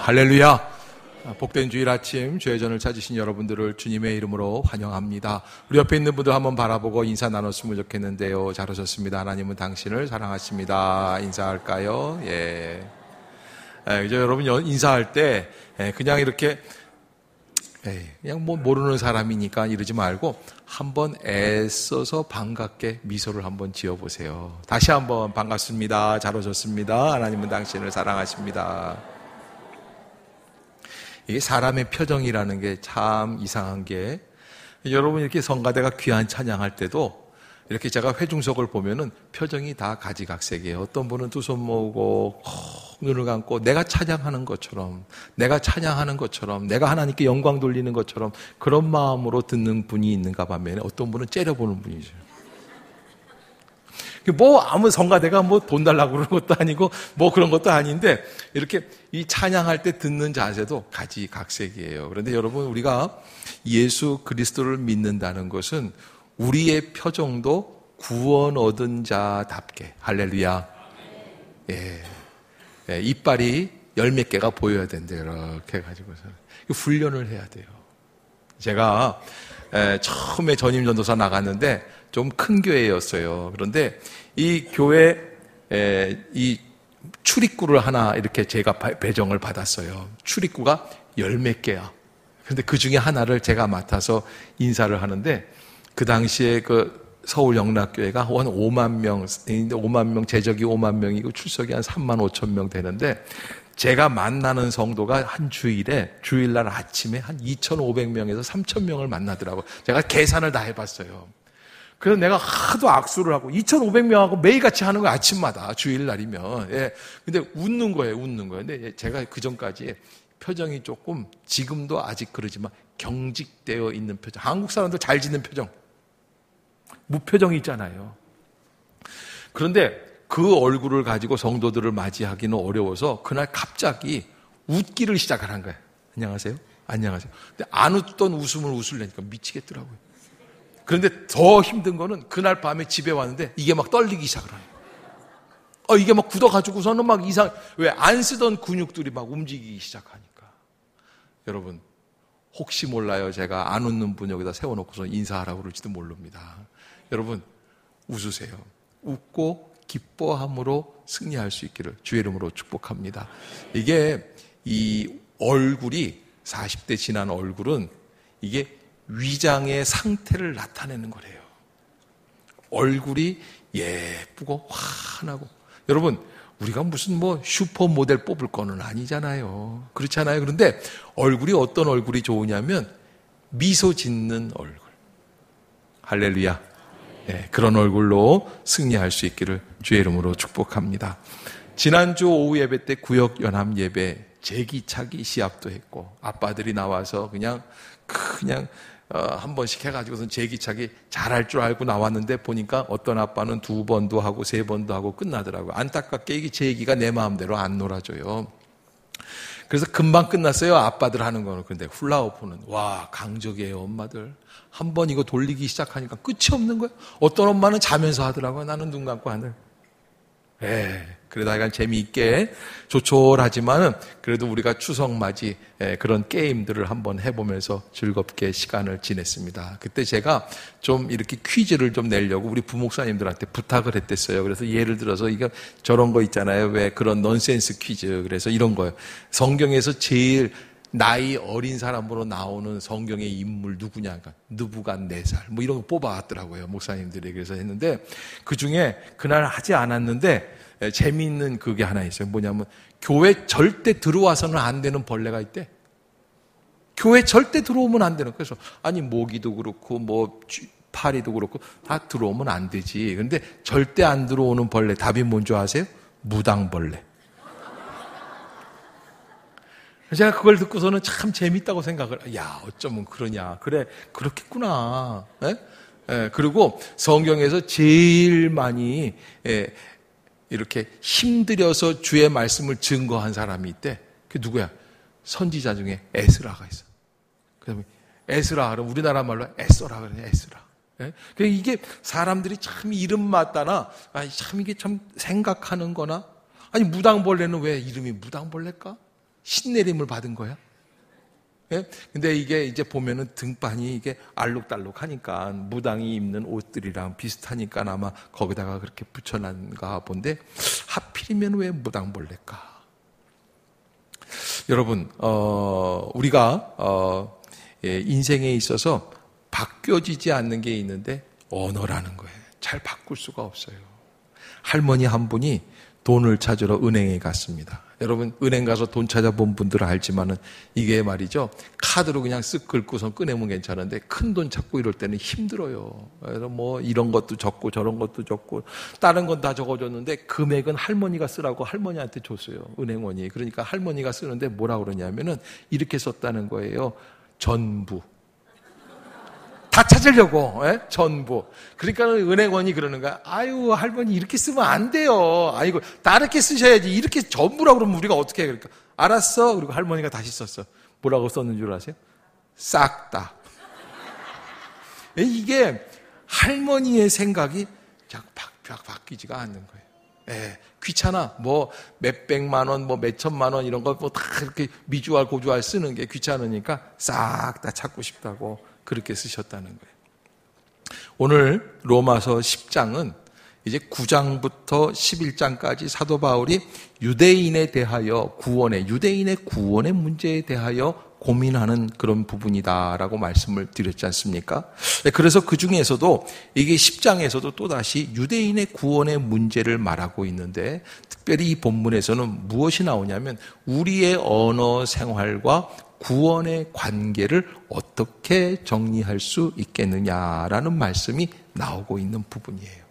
할렐루야. 복된 주일 아침 죄전을 찾으신 여러분들을 주님의 이름으로 환영합니다. 우리 옆에 있는 분들 한번 바라보고 인사 나눴으면 좋겠는데요. 잘 오셨습니다. 하나님은 당신을 사랑하십니다. 인사할까요? 예. 이제 여러분 인사할 때 그냥 이렇게 그냥 뭐 모르는 사람이니까 이러지 말고 한번 애써서 반갑게 미소를 한번 지어보세요. 다시 한번 반갑습니다. 잘 오셨습니다. 하나님은 당신을 사랑하십니다. 이게 사람의 표정이라는 게 참 이상한 게, 여러분 이렇게 성가대가 귀한 찬양할 때도 이렇게 제가 회중석을 보면은 표정이 다 가지각색이에요. 어떤 분은 두 손 모으고 눈을 감고 내가 찬양하는 것처럼, 내가 하나님께 영광 돌리는 것처럼 그런 마음으로 듣는 분이 있는가 반면에 어떤 분은 째려보는 분이죠. 뭐 아무 성가대가 뭐 돈 달라고 그러는 것도 아니고 뭐 그런 것도 아닌데 이렇게 이 찬양할 때 듣는 자세도 가지각색이에요. 그런데 여러분, 우리가 예수 그리스도를 믿는다는 것은 우리의 표정도 구원 얻은 자답게, 할렐루야. 이빨이 열 몇 개가 보여야 된대요. 이렇게 해가지고서 훈련을 해야 돼요. 제가 처음에 전임 전도사 나갔는데 좀 큰 교회였어요. 그런데 이 교회 이 출입구를 하나 이렇게 제가 배정을 받았어요. 출입구가 열 몇 개야. 그런데 그 중에 하나를 제가 맡아서 인사를 하는데, 그 당시에 그 서울 영락교회가 한 5만 명, 5만 명, 제적이 5만 명이고 출석이 한 3만 5천 명 되는데, 제가 만나는 성도가 한 주일날 아침에 한 2,500명에서 3,000명을 만나더라고요. 제가 계산을 다 해봤어요. 그래서 내가 하도 악수를 하고 2,500명하고 매일같이 하는 거예요. 아침마다 주일날이면. 근데 웃는 거예요. 근데 제가 그전까지 표정이 조금, 지금도 아직 그러지만 경직되어 있는 표정, 한국 사람들 잘 짓는 표정, 무표정이 있잖아요. 그런데 그 얼굴을 가지고 성도들을 맞이하기는 어려워서 그날 갑자기 웃기를 시작한 거예요. 안녕하세요. 근데 안 웃던 웃음을 웃으려니까 미치겠더라고요. 그런데 더 힘든 거는 그날 밤에 집에 왔는데 이게 막 떨리기 시작을 하는 거예요. 이게 막 굳어가지고서는 막 왜 안 쓰던 근육들이 막 움직이기 시작하니까. 여러분, 혹시 몰라요. 제가 안 웃는 분 여기다 세워놓고서 인사하라고 그럴지도 모릅니다. 여러분, 웃으세요. 웃고 기뻐함으로 승리할 수 있기를 주의 이름으로 축복합니다. 이게 이 얼굴이 40대 지난 얼굴은 이게 위장의 상태를 나타내는 거래요. 얼굴이 예쁘고 환하고. 여러분, 우리가 무슨 뭐 슈퍼모델 뽑을 거는 아니잖아요. 그렇잖아요. 그런데 얼굴이 어떤 얼굴이 좋으냐면 미소 짓는 얼굴. 할렐루야. 그런 얼굴로 승리할 수 있기를 주의 이름으로 축복합니다. 지난주 오후 예배 때 구역 연합 예배 제기차기 시합도 했고, 아빠들이 나와서 그냥 한 번씩 해가지고선 제기차기 잘할 줄 알고 나왔는데 보니까 어떤 아빠는 2번도 하고 3번도 하고 끝나더라고요. 안타깝게 이게 제기가 내 마음대로 안 놀아줘요. 그래서 금방 끝났어요. 아빠들 하는 거는. 근데 훌라후프는 와, 강적이에요. 엄마들 한 번 이거 돌리기 시작하니까 끝이 없는 거예요. 어떤 엄마는 자면서 하더라고요. 나는 눈 감고 하늘. 그래도 약간 재미있게 조촐하지만은 그래도 우리가 추석 맞이 그런 게임들을 한번 해보면서 즐겁게 시간을 지냈습니다. 그때 제가 좀 이렇게 퀴즈를 좀 내려고 우리 부목사님들한테 부탁을 했댔어요. 그래서 예를 들어서 이거 저런 거 있잖아요. 왜 그런 넌센스 퀴즈. 그래서 이런 거예요. 성경에서 제일 나이 어린 사람으로 나오는 성경의 인물 누구냐? 그러니까 느부갓네살 뭐 이런 거 뽑아왔더라고요. 목사님들이. 그래서 했는데 그중에 그날 하지 않았는데 재미있는 그게 하나 있어요. 뭐냐면 교회 절대 들어와서는 안 되는 벌레가 있대. 교회 절대 들어오면 안 되는. 그래서 아니 모기도 그렇고 뭐 파리도 그렇고 다 들어오면 안 되지. 그런데 절대 안 들어오는 벌레 답이 뭔지 아세요? 무당벌레. 제가 그걸 듣고서는 참 재밌다고 생각을, 야, 어쩌면 그러냐. 그래, 그렇겠구나. 그리고 성경에서 제일 많이 이렇게 힘들여서 주의 말씀을 증거한 사람이 있대. 그게 누구야? 선지자 중에 에스라가 있어. 그다음에 에스라, 그럼 우리나라 말로 에서라 그러냐, 에스라. 이게 사람들이 참 이름 맞다나, 참 이게 참 생각하는 거나, 아니, 무당벌레는 왜 이름이 무당벌레일까? 신내림을 받은 거야? 예? 근데 이게 이제 보면은 등반이 이게 알록달록하니까 무당이 입는 옷들이랑 비슷하니까 아마 거기다가 그렇게 붙여놨는가 본데 하필이면 왜 무당벌레일까? 여러분, 우리가 인생에 있어서 바뀌어지지 않는 게 있는데 언어라는 거예요. 잘 바꿀 수가 없어요. 할머니 한 분이 돈을 찾으러 은행에 갔습니다. 여러분, 은행 가서 돈 찾아본 분들은 알지만은 이게 말이죠. 카드로 그냥 쓱 긁고선 꺼내면 괜찮은데 큰 돈 찾고 이럴 때는 힘들어요. 그래서 뭐 이런 것도 적고 저런 것도 적고 다른 건 다 적어줬는데 금액은 할머니가 쓰라고 할머니한테 줬어요. 은행원이. 그러니까 할머니가 쓰는데 뭐라 그러냐면은 이렇게 썼다는 거예요. 전부. 다 찾으려고, 예? 전부. 그러니까 은행원이 그러는 거야. 아유, 할머니 이렇게 쓰면 안 돼요. 아이고, 다르게 쓰셔야지. 이렇게 전부라고 그러면 우리가 어떻게 해? 그러니까, 알았어. 그리고 할머니가 다시 썼어. 뭐라고 썼는 줄 아세요? 싹 다. 이게 할머니의 생각이 바뀌지가 않는 거예요. 예, 귀찮아. 뭐 몇백만 원, 뭐 몇천만 원 이런 거 뭐 다 이렇게 미주알 고주알 쓰는 게 귀찮으니까 싹 다 찾고 싶다고 그렇게 쓰셨다는 거예요. 오늘 로마서 10장은 이제 9장부터 11장까지 사도 바울이 유대인에 대하여 유대인의 구원의 문제에 대하여 고민하는 그런 부분이다라고 말씀을 드렸지 않습니까? 그래서 그 중에서도 이게 10장에서도 또다시 유대인의 구원의 문제를 말하고 있는데 특별히 이 본문에서는 무엇이 나오냐면 우리의 언어 생활과 구원의 관계를 어떻게 정리할 수 있겠느냐라는 말씀이 나오고 있는 부분이에요.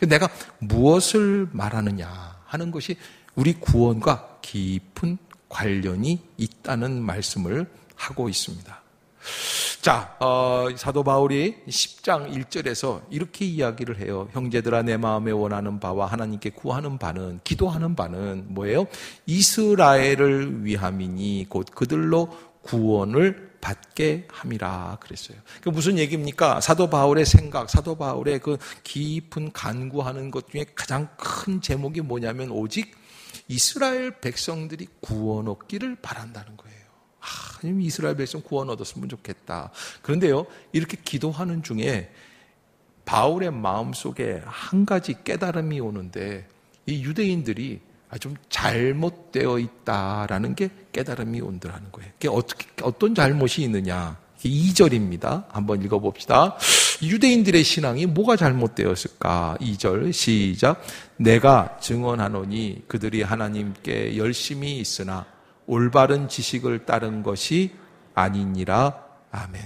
내가 무엇을 말하느냐 하는 것이 우리 구원과 깊은 관련이 있다는 말씀을 하고 있습니다. 자, 사도 바울이 10장 1절에서 이렇게 이야기를 해요. 형제들아 내 마음에 원하는 바와 하나님께 구하는 바는 기도하는 바는 뭐예요? 이스라엘을 위함이니 곧 그들로 구원을 받게 함이라 그랬어요. 그 무슨 얘기입니까? 사도 바울의 생각, 사도 바울의 그 깊은 간구하는 것 중에 가장 큰 제목이 뭐냐면 오직 이스라엘 백성들이 구원 얻기를 바란다는 거예요. 하나님 이스라엘 백성 구원 얻었으면 좋겠다. 그런데요, 이렇게 기도하는 중에 바울의 마음속에 한 가지 깨달음이 오는데 이 유대인들이 좀 잘못되어 있다라는 게 깨달음이 온다는 거예요. 그게 어떤 잘못이 있느냐? 2절입니다. 한번 읽어봅시다. 유대인들의 신앙이 뭐가 잘못되었을까? 2절 시작. 내가 증언하노니 그들이 하나님께 열심히 있으나 올바른 지식을 따른 것이 아니니라. 아멘.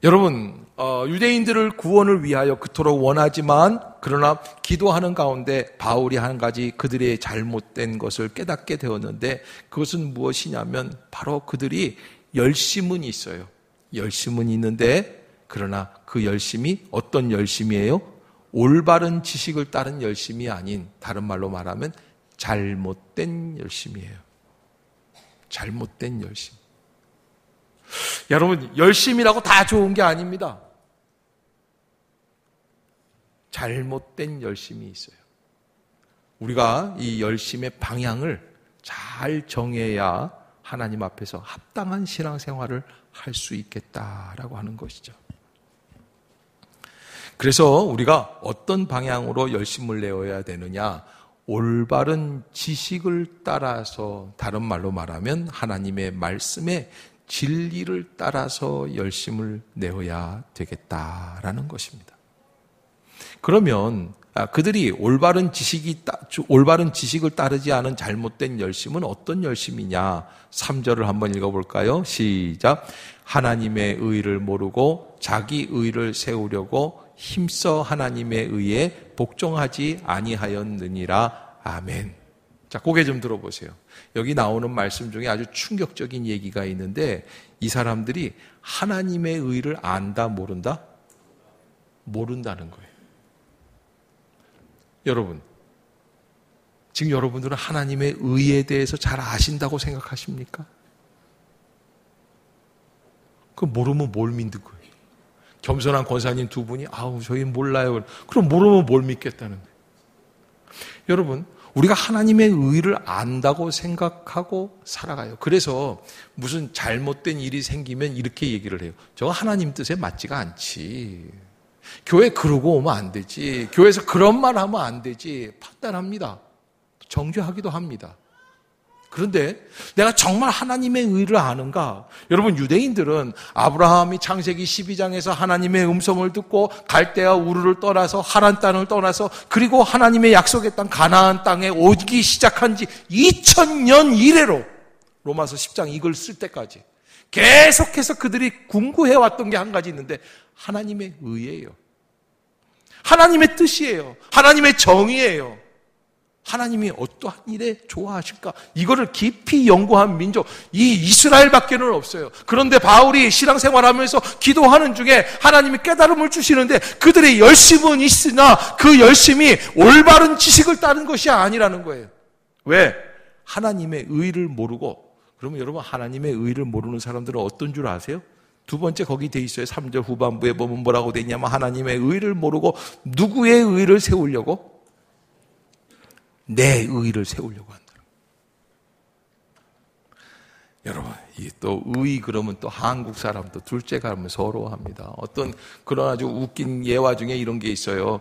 여러분, 유대인들을 구원을 위하여 그토록 원하지만 그러나 기도하는 가운데 바울이 한 가지 그들의 잘못된 것을 깨닫게 되었는데 그것은 무엇이냐면 바로 그들이 열심은 있어요. 열심은 있는데 그러나 그 열심이 어떤 열심이에요? 올바른 지식을 따른 열심이 아닌 다른 말로 말하면 잘못된 열심이에요. 잘못된 열심. 여러분, 열심이라고 다 좋은 게 아닙니다. 잘못된 열심이 있어요. 우리가 이 열심의 방향을 잘 정해야 하나님 앞에서 합당한 신앙생활을 할 수 있겠다라고 하는 것이죠. 그래서 우리가 어떤 방향으로 열심을 내어야 되느냐? 올바른 지식을 따라서, 다른 말로 말하면 하나님의 말씀에 진리를 따라서 열심을 내어야 되겠다라는 것입니다. 그러면 그들이 올바른 지식을 따르지 않은 잘못된 열심은 어떤 열심이냐? 3절을 한번 읽어볼까요? 시작. 하나님의 의를 모르고 자기 의를 세우려고 힘써 하나님의 의에 복종하지 아니하였느니라. 아멘. 자, 고개 좀 들어보세요. 여기 나오는 말씀 중에 아주 충격적인 얘기가 있는데 이 사람들이 하나님의 의를 안다, 모른다? 모른다는 거예요. 여러분, 지금 여러분들은 하나님의 의에 대해서 잘 아신다고 생각하십니까? 그 모르면 뭘 믿는 거예요? 겸손한 권사님 두 분이 저희 몰라요. 그럼 모르면 뭘 믿겠다는 거예요? 여러분, 우리가 하나님의 의를 안다고 생각하고 살아가요. 그래서 무슨 잘못된 일이 생기면 이렇게 얘기를 해요. 저거 하나님 뜻에 맞지가 않지. 교회 그러고 오면 안 되지. 교회에서 그런 말 하면 안 되지. 판단합니다. 정죄하기도 합니다. 그런데 내가 정말 하나님의 의를 아는가? 여러분, 유대인들은 아브라함이 창세기 12장에서 하나님의 음성을 듣고 갈대아 우르를 떠나서 하란 땅을 떠나서 그리고 하나님의 약속의 땅 가나안 땅에 오기 시작한 지 2000년 이래로 로마서 10장 이걸 쓸 때까지 계속해서 그들이 궁구해왔던 게 한 가지 있는데 하나님의 의예요. 하나님의 뜻이에요. 하나님의 정의예요. 하나님이 어떠한 일에 좋아하실까? 이거를 깊이 연구한 민족, 이 이스라엘밖에는 없어요. 그런데 바울이 신앙생활하면서 기도하는 중에 하나님이 깨달음을 주시는데 그들의 열심은 있으나 그 열심이 올바른 지식을 따른 것이 아니라는 거예요. 왜? 하나님의 의를 모르고. 그러면 여러분, 하나님의 의를 모르는 사람들은 어떤 줄 아세요? 두 번째 거기 돼 있어요. 3절 후반부에 보면 뭐라고 돼 있냐면 하나님의 의를 모르고 누구의 의를 세우려고? 내 의를 세우려고 한다는 거예요. 여러분, 이 또 의 그러면 또 한국 사람도 둘째 가면 서러워합니다. 어떤 그런 아주 웃긴 예화 중에 이런 게 있어요.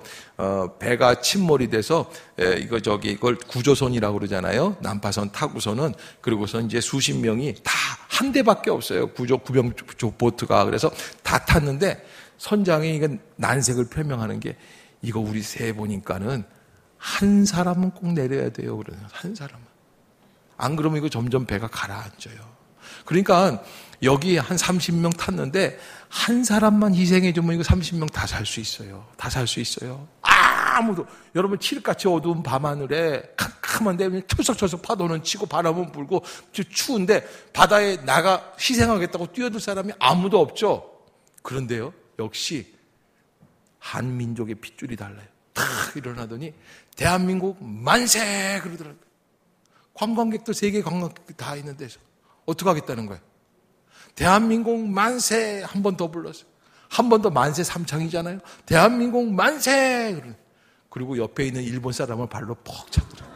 배가 침몰이 돼서 이걸 구조선이라고 그러잖아요. 난파선 타고서는 그리고서 이제 수십 명이 다 한 대밖에 없어요. 구병 보트가. 그래서 다 탔는데 선장이 이건 난색을 표명하는 게 이거 우리 세 보니까는 한 사람은 꼭 내려야 돼요. 그래요. 한 사람은. 안 그러면 이거 점점 배가 가라앉아요. 그러니까 여기 한 30명 탔는데 한 사람만 희생해주면 이거 30명 다 살 수 있어요. 다 살 수 있어요. 아무도. 여러분, 칠흑같이 어두운 밤하늘에 캄캄한데 철썩철썩 파도는 치고 바람은 불고 추운데 바다에 나가 희생하겠다고 뛰어들 사람이 아무도 없죠. 그런데요, 역시 한민족의 핏줄이 달라요. 탁 일어나더니 대한민국 만세 그러더라고요. 관광객도 세계 관광객들 다 있는 데서 어떻게 하겠다는 거예요? 대한민국 만세 한 번 더 불렀어요. 한 번 더 만세 삼창이잖아요. 대한민국 만세. 그리고 옆에 있는 일본 사람을 발로 퍽 차더라고요.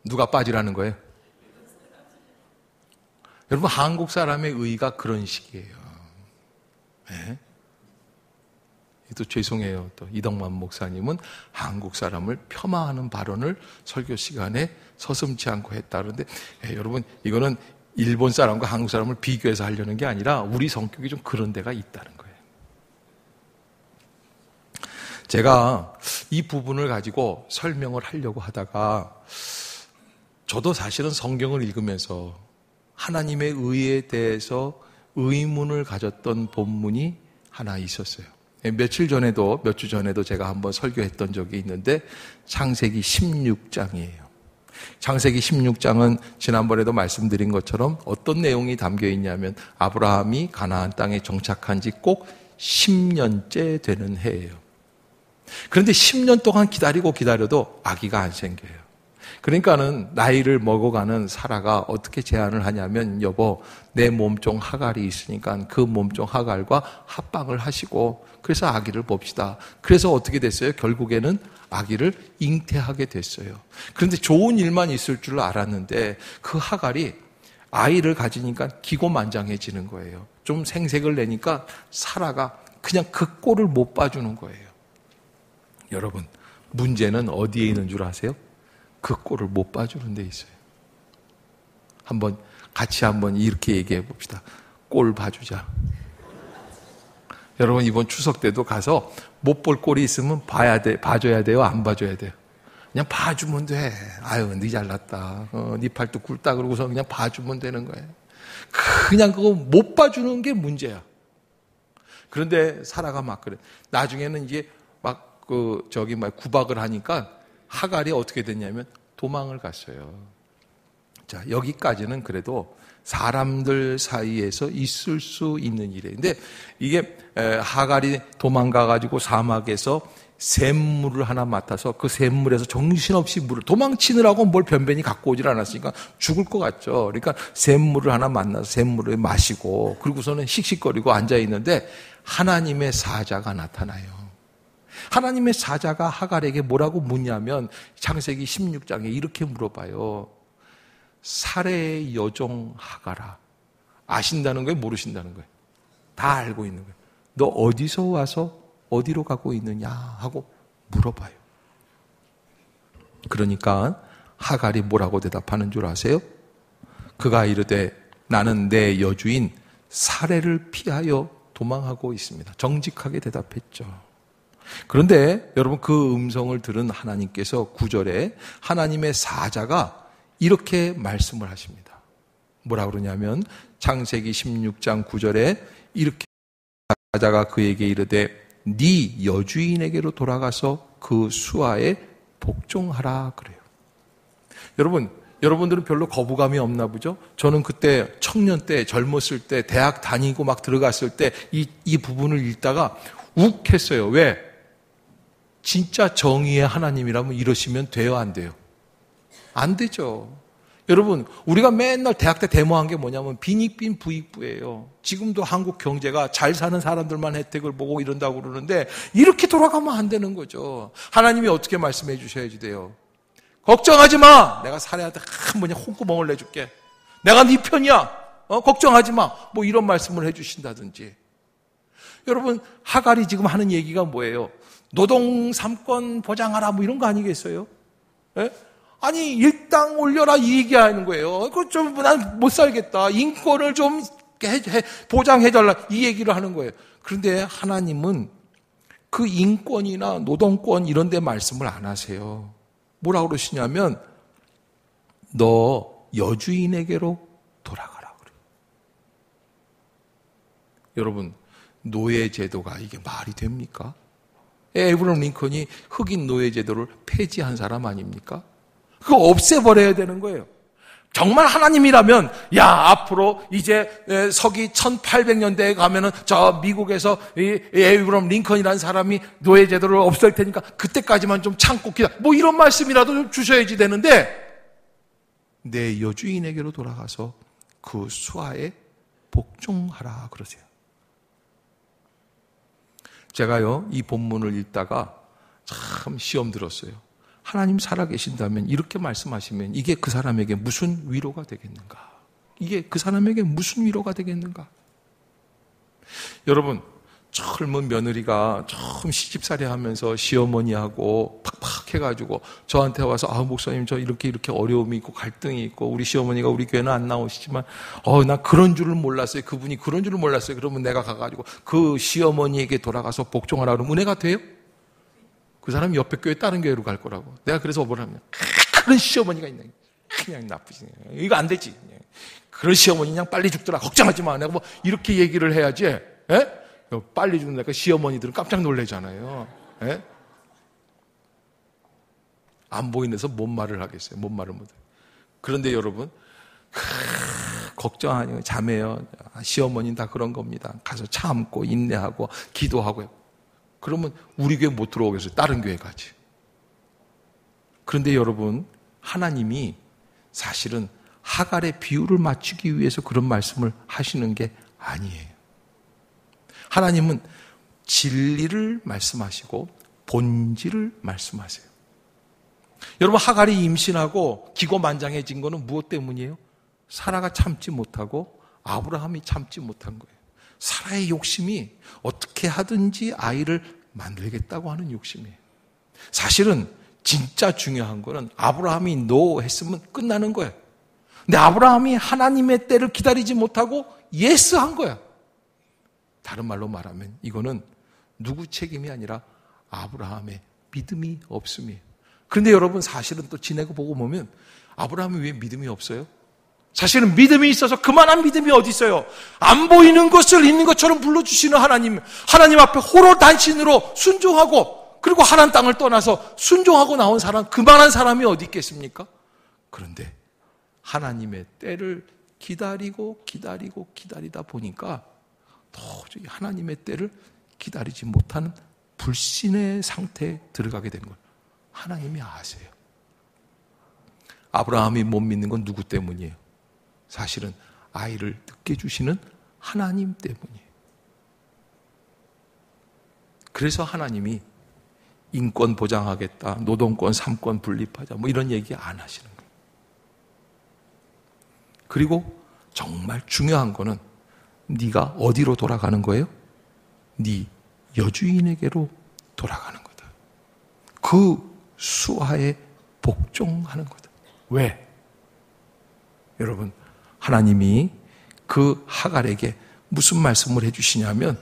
누가 빠지라는 거예요? 여러분, 한국 사람의 의의가 그런 식이에요. 네? 또 죄송해요. 또 이덕만 목사님은 한국 사람을 폄하하는 발언을 설교 시간에 서슴지 않고 했다. 그런데 여러분, 이거는 일본 사람과 한국 사람을 비교해서 하려는 게 아니라 우리 성격이 좀 그런 데가 있다는 거예요. 제가 이 부분을 가지고 설명을 하려고 하다가 저도 사실은 성경을 읽으면서 하나님의 의에 대해서 의문을 가졌던 본문이 하나 있었어요. 몇 주 전에도 제가 한번 설교했던 적이 있는데 창세기 16장이에요. 창세기 16장은 지난번에도 말씀드린 것처럼 어떤 내용이 담겨 있냐면 아브라함이 가나안 땅에 정착한 지 꼭 10년째 되는 해예요. 그런데 10년 동안 기다려도 아기가 안 생겨요. 그러니까는 나이를 먹어가는 사라가 어떻게 제안을 하냐면 여보, 내 몸종 하갈이 있으니까 그 몸종 하갈과 합방을 하시고 그래서 아기를 봅시다. 그래서 어떻게 됐어요? 결국에는 아기를 잉태하게 됐어요. 그런데 좋은 일만 있을 줄 알았는데 그 하갈이 아이를 가지니까 기고만장해지는 거예요. 좀 생색을 내니까 사라가 그냥 그 꼴을 못 봐주는 거예요. 여러분, 문제는 어디에 있는 줄 아세요? 그 꼴을 못 봐주는 데 있어요. 같이 한번 이렇게 얘기해 봅시다. 꼴 봐주자. 여러분, 이번 추석 때도 가서 못 볼 꼴이 있으면 봐줘야 돼요? 안 봐줘야 돼요? 그냥 봐주면 돼. 아유, 네 잘났다. 네 팔뚝 굵다. 그러고서 그냥 봐주면 되는 거예요. 그냥 그거 못 봐주는 게 문제야. 그런데 사라가 막 그래. 나중에는 이제 구박을 하니까 하갈이 어떻게 됐냐면 도망을 갔어요. 자, 여기까지는 그래도 사람들 사이에서 있을 수 있는 일이에요. 근데 이게 하갈이 도망가가지고 사막에서 샘물을 하나 맡아서 그 샘물에서 정신없이 도망치느라고 뭘 변변히 갖고 오질 않았으니까 죽을 것 같죠. 그러니까 샘물을 하나 만나서 샘물을 마시고 그리고서는 씩씩거리고 앉아있는데 하나님의 사자가 나타나요. 하나님의 사자가 하갈에게 뭐라고 묻냐면 창세기 16장에 이렇게 물어봐요. 사레의 여종 하갈아. 아신다는 거예요? 모르신다는 거예요? 다 알고 있는 거예요. 너 어디서 와서 어디로 가고 있느냐 하고 물어봐요. 그러니까 하갈이 뭐라고 대답하는 줄 아세요? 그가 이르되 나는 내 여주인 사레를 피하여 도망하고 있습니다. 정직하게 대답했죠. 그런데 여러분 그 음성을 들은 하나님께서 9절에 하나님의 사자가 이렇게 말씀을 하십니다. 뭐라 그러냐면 창세기 16장 9절에 이렇게 사자가 그에게 이르되 네 여주인에게로 돌아가서 그 수하에 복종하라 그래요. 여러분들은 별로 거부감이 없나 보죠? 저는 그때 청년 때 젊었을 때 대학 다니고 막 들어갔을 때 이 부분을 읽다가 욱 했어요. 왜? 진짜 정의의 하나님이라면 이러시면 돼요, 안 돼요? 안 되죠. 여러분, 우리가 맨날 대학 때 데모한 게 뭐냐면 빈익빈 부익부예요. 지금도 한국 경제가 잘 사는 사람들만 혜택을 보고 이런다고 그러는데 이렇게 돌아가면 안 되는 거죠. 하나님이 어떻게 말씀해 주셔야지 돼요. 걱정하지 마. 내가 사례한테 홍구멍을 내줄게. 내가 네 편이야. 걱정하지 마. 뭐 이런 말씀을 해주신다든지. 여러분, 하갈이 지금 하는 얘기가 뭐예요? 노동 3권 보장하라 뭐 이런 거 아니겠어요? 예? 아니 일당 올려라 이 얘기하는 거예요. 그거 좀 난 못 살겠다. 인권을 좀 보장해달라 이 얘기를 하는 거예요. 그런데 하나님은 그 인권이나 노동권 이런 데 말씀을 안 하세요. 뭐라고 그러시냐면 너 여주인에게로 돌아가라 그래요. 여러분 노예 제도가 이게 말이 됩니까? 에이브럼 링컨이 흑인 노예 제도를 폐지한 사람 아닙니까? 그거 없애버려야 되는 거예요. 정말 하나님이라면 야 앞으로 이제 서기 1800년대에 가면은 저 미국에서 에이브럼 링컨이라는 사람이 노예 제도를 없앨 테니까 그때까지만 좀 참고 기다려. 뭐 이런 말씀이라도 좀 주셔야지 되는데 내 여주인에게로 돌아가서 그 수하에 복종하라 그러세요. 제가요 이 본문을 읽다가 참 시험 들었어요. 하나님 살아계신다면 이렇게 말씀하시면 이게 그 사람에게 무슨 위로가 되겠는가? 이게 그 사람에게 무슨 위로가 되겠는가? 여러분 젊은 며느리가 처음 시집살이 하면서 시어머니하고 팍팍 해가지고 저한테 와서 목사님 저 이렇게 어려움이 있고 갈등이 있고 우리 시어머니가 우리 교회는 안 나오시지만 나 그런 줄을 몰랐어요. 그분이 그런 줄을 몰랐어요. 그러면 내가 가가지고 그 시어머니에게 돌아가서 복종하라 그러면 은혜가 돼요? 그 사람이 옆에 교회 다른 교회로 갈 거라고. 내가 그래서 뭐라면 그런 시어머니가 있네. 그냥 나쁘지. 이거 안 되지. 그런 시어머니 그냥 빨리 죽더라. 걱정하지 마. 내가 뭐 이렇게 얘기를 해야지. 에? 빨리 죽는다니까 시어머니들은 깜짝 놀라잖아요. 에? 안 보이는 데서 뭔 말을 하겠어요. 뭔 말을 못해요. 그런데 여러분 걱정하니 자매요. 시어머니는 다 그런 겁니다. 가서 참고 인내하고 기도하고요. 그러면 우리 교회 못 들어오겠어요. 다른 교회 가지. 그런데 여러분 하나님이 사실은 하갈의 비유를 맞추기 위해서 그런 말씀을 하시는 게 아니에요. 하나님은 진리를 말씀하시고 본질을 말씀하세요. 여러분 하갈이 임신하고 기고만장해진 거는 무엇 때문이에요? 사라가 참지 못하고 아브라함이 참지 못한 거예요. 사라의 욕심이 어떻게 하든지 아이를 만들겠다고 하는 욕심이에요. 사실은 진짜 중요한 거는 아브라함이 노 했으면 끝나는 거예요. 근데 아브라함이 하나님의 때를 기다리지 못하고 예스 한 거야. 다른 말로 말하면 이거는 누구 책임이 아니라 아브라함의 믿음이 없음이에요. 그런데 여러분 사실은 또 지내고 보고 보면 아브라함이 왜 믿음이 없어요? 사실은 믿음이 있어서 그만한 믿음이 어디 있어요? 안 보이는 것을 있는 것처럼 불러주시는 하나님 앞에 홀로 단신으로 순종하고 그리고 하나님 땅을 떠나서 순종하고 나온 사람, 그만한 사람이 어디 있겠습니까? 그런데 하나님의 때를 기다리다 보니까 도저히 하나님의 때를 기다리지 못하는 불신의 상태에 들어가게 된 걸 하나님이 아세요. 아브라함이 못 믿는 건 누구 때문이에요? 사실은 아이를 늦게 주시는 하나님 때문이에요. 그래서 하나님이 인권 보장하겠다, 노동권 3권 분립하자, 뭐 이런 얘기 안 하시는 거예요. 그리고 정말 중요한 거는 네가 어디로 돌아가는 거예요? 네 여주인에게로 돌아가는 거다. 그 수하에 복종하는 거다. 왜? 여러분, 하나님이 그 하갈에게 무슨 말씀을 해주시냐면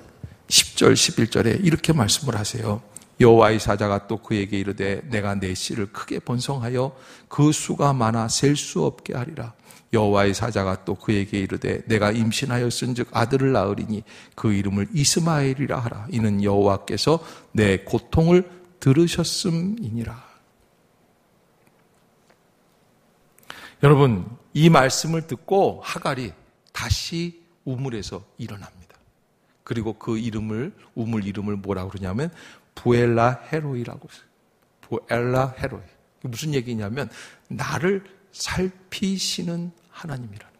10절, 11절에 이렇게 말씀을 하세요. 여호와의 사자가 또 그에게 이르되 내가 내 씨를 크게 번성하여 그 수가 많아 셀 수 없게 하리라. 여호와의 사자가 또 그에게 이르되 내가 임신하였은즉 아들을 낳으리니 그 이름을 이스마엘이라 하라. 이는 여호와께서 내 고통을 들으셨음이니라. 여러분, 이 말씀을 듣고 하갈이 다시 우물에서 일어납니다. 그리고 그 우물 이름을 뭐라고 그러냐면 부엘라 헤로이라고 했어요. 부엘라 헤로이. 무슨 얘기냐면 나를 살피시는 하나님이라는.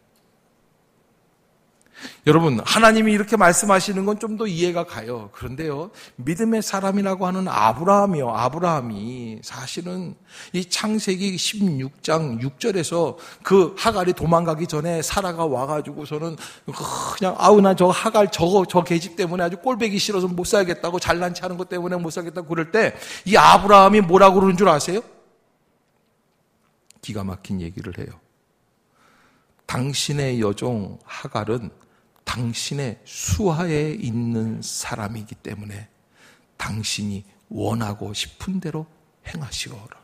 여러분, 하나님이 이렇게 말씀하시는 건 좀 더 이해가 가요. 그런데요, 믿음의 사람이라고 하는 아브라함이 사실은 이 창세기 16장 6절에서 그 하갈이 도망가기 전에 사라가 와가지고서는 그냥 나 저 하갈 저 계집 때문에 아주 꼴배기 싫어서 못 살겠다고, 잘난 체 하는 것 때문에 못 살겠다고 그럴 때 이 아브라함이 뭐라고 그러는 줄 아세요? 기가 막힌 얘기를 해요. 당신의 여종 하갈은 당신의 수하에 있는 사람이기 때문에 당신이 원하고 싶은 대로 행하시오라.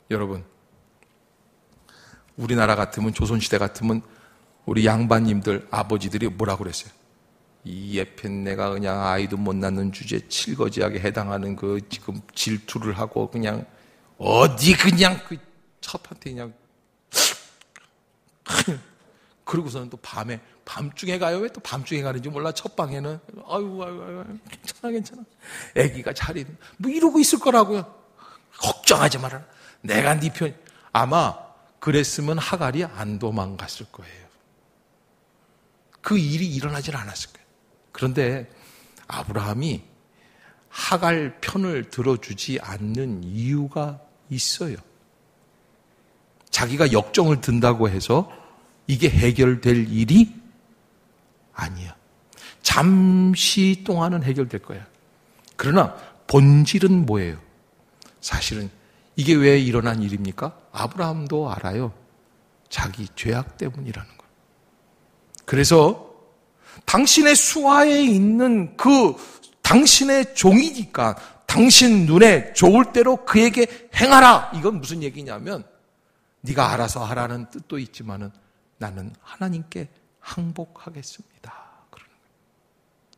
여러분, 우리나라 같으면, 조선시대 같으면 우리 양반님들, 아버지들이 뭐라고 그랬어요? 이 예편내가 그냥 아이도 못 낳는 주제에 칠거지하게 해당하는 그 지금 질투를 하고 그냥 어디 그냥 그 첩한테 그냥 그러고서는 또 밤중에 가요. 왜 또 밤중에 가는지 몰라. 첫 방에는 아유 괜찮아 애기가 잘 있는 뭐 이러고 있을 거라고요. 걱정하지 마라. 내가 네 편. 아마 그랬으면 하갈이 안 도망갔을 거예요. 그 일이 일어나질 않았을 거예요. 그런데 아브라함이 하갈 편을 들어주지 않는 이유가 있어요. 자기가 역정을 든다고 해서 이게 해결될 일이 아니야. 잠시 동안은 해결될 거야. 그러나 본질은 뭐예요? 사실은 이게 왜 일어난 일입니까? 아브라함도 알아요. 자기 죄악 때문이라는 걸. 그래서 당신의 수하에 있는 그 당신의 종이니까 당신 눈에 좋을 대로 그에게 행하라. 이건 무슨 얘기냐면 네가 알아서 하라는 뜻도 있지만은 나는 하나님께 항복하겠습니다. 그러는 거예요.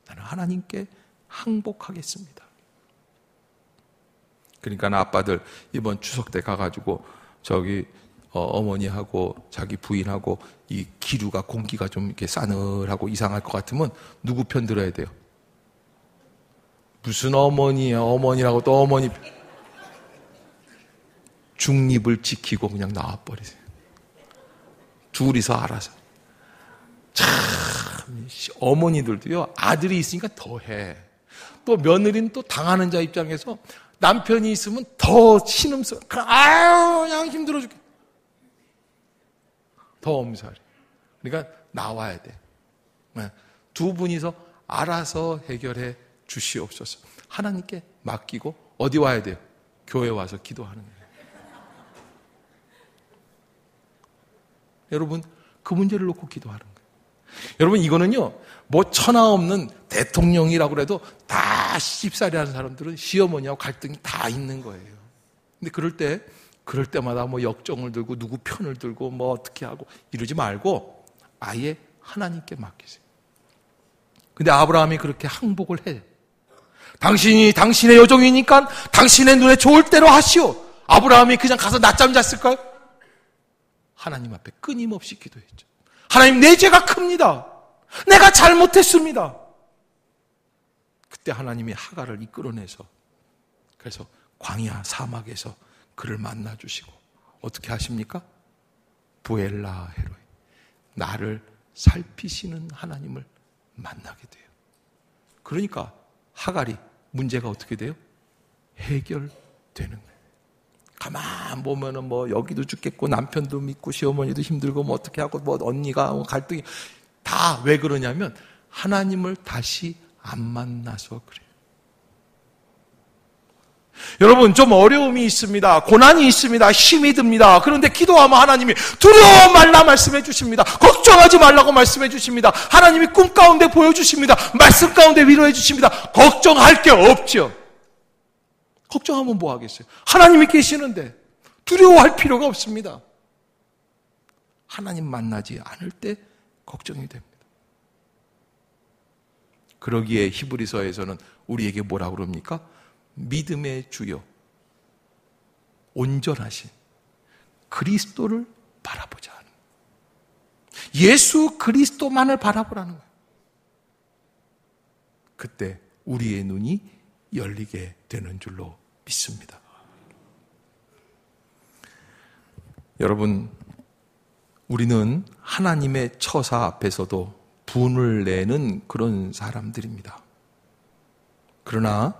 나는 하나님께 항복하겠습니다. 그러니까 아빠들 이번 추석 때 가가지고 저기 어머니하고 자기 부인하고 이 기류가 공기가 좀 이렇게 싸늘하고 이상할 것 같으면 누구 편 들어야 돼요? 무슨 어머니야? 어머니라고 또 어머니 중립을 지키고 그냥 나와버리세요. 둘이서 알아서. 참 어머니들도요, 아들이 있으니까 더해. 또 며느리는 또 당하는 자 입장에서 남편이 있으면 더 신음스러워. 아유 그냥 힘들어 죽겠다. 더 엄살해. 그러니까 나와야 돼. 두 분이서 알아서 해결해 주시옵소서. 하나님께 맡기고 어디 와야 돼요? 교회 와서 기도하는 거예요. 여러분, 그 문제를 놓고 기도하는 거예요. 여러분, 이거는요, 뭐 천하 없는 대통령이라고 해도 다 시집살이 하는 사람들은 시어머니하고 갈등이 다 있는 거예요. 근데 그럴 때마다 뭐 역정을 들고 누구 편을 들고 뭐 어떻게 하고 이러지 말고 아예 하나님께 맡기세요. 근데 아브라함이 그렇게 항복을 해. 당신이 당신의 여종이니까 당신의 눈에 좋을 대로 하시오. 아브라함이 그냥 가서 낮잠 잤을까요? 하나님 앞에 끊임없이 기도했죠. 하나님, 내 죄가 큽니다. 내가 잘못했습니다. 그때 하나님이 하갈을 이끌어내서 그래서 광야 사막에서 그를 만나주시고 어떻게 하십니까? 부엘라 헤로이, 나를 살피시는 하나님을 만나게 돼요. 그러니까 하갈이 문제가 어떻게 돼요? 해결되는 거예요. 가만 보면은 뭐 여기도 죽겠고 남편도 믿고 시어머니도 힘들고 뭐 어떻게 하고 뭐 언니가 갈등이 다 왜 그러냐면 하나님을 다시 안 만나서 그래요. 여러분 좀 어려움이 있습니다. 고난이 있습니다. 힘이 듭니다. 그런데 기도하면 하나님이 두려워 말라 말씀해 주십니다. 걱정하지 말라고 말씀해 주십니다. 하나님이 꿈 가운데 보여주십니다. 말씀 가운데 위로해 주십니다. 걱정할 게 없죠. 걱정하면 뭐 하겠어요? 하나님이 계시는데 두려워할 필요가 없습니다. 하나님 만나지 않을 때 걱정이 됩니다. 그러기에 히브리서에서는 우리에게 뭐라고 그럽니까? 믿음의 주요 온전하신 그리스도를 바라보자 하는 거예요. 예수 그리스도만을 바라보라는 거예요. 그때 우리의 눈이 열리게 되는 줄로 믿습니다. 여러분, 우리는 하나님의 처사 앞에서도 분을 내는 그런 사람들입니다. 그러나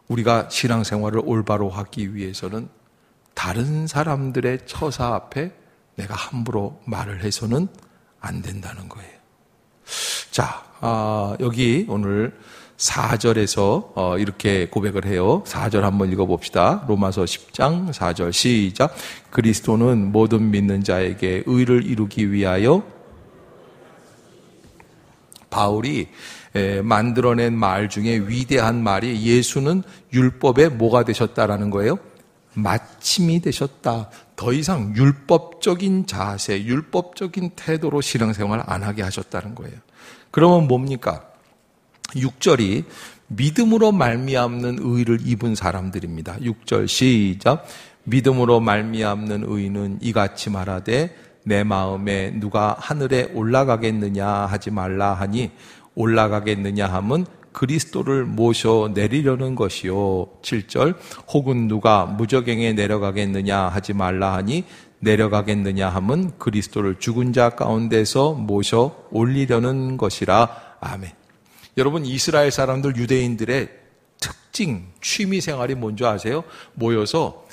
우리가 신앙생활을 올바로 하기 위해서는 다른 사람들의 처사 앞에 내가 함부로 말을 해서는 안 된다는 거예요. 자, 여기 오늘 4절에서 이렇게 고백을 해요. 4절 한번 읽어봅시다. 로마서 10장 4절 시작. 그리스도는 모든 믿는 자에게 의를 이루기 위하여 바울이 만들어낸 말 중에 위대한 말이 예수는 율법의 뭐가 되셨다라는 거예요? 마침이 되셨다. 더 이상 율법적인 자세, 율법적인 태도로 신앙생활 안 하게 하셨다는 거예요. 그러면 뭡니까? 6절이 믿음으로 말미암는 의를 입은 사람들입니다. 6절 시작. 믿음으로 말미암는 의는 이같이 말하되 내 마음에 누가 하늘에 올라가겠느냐 하지 말라 하니 올라가겠느냐 함은 그리스도를 모셔 내리려는 것이요. 7절 혹은 누가 무저갱에 내려가겠느냐 하지 말라 하니 내려가겠느냐 함은 그리스도를 죽은 자 가운데서 모셔 올리려는 것이라. 아멘. 여러분, 이스라엘 사람들 유대인들의 특징 취미 생활이 뭔지 아세요? 모여서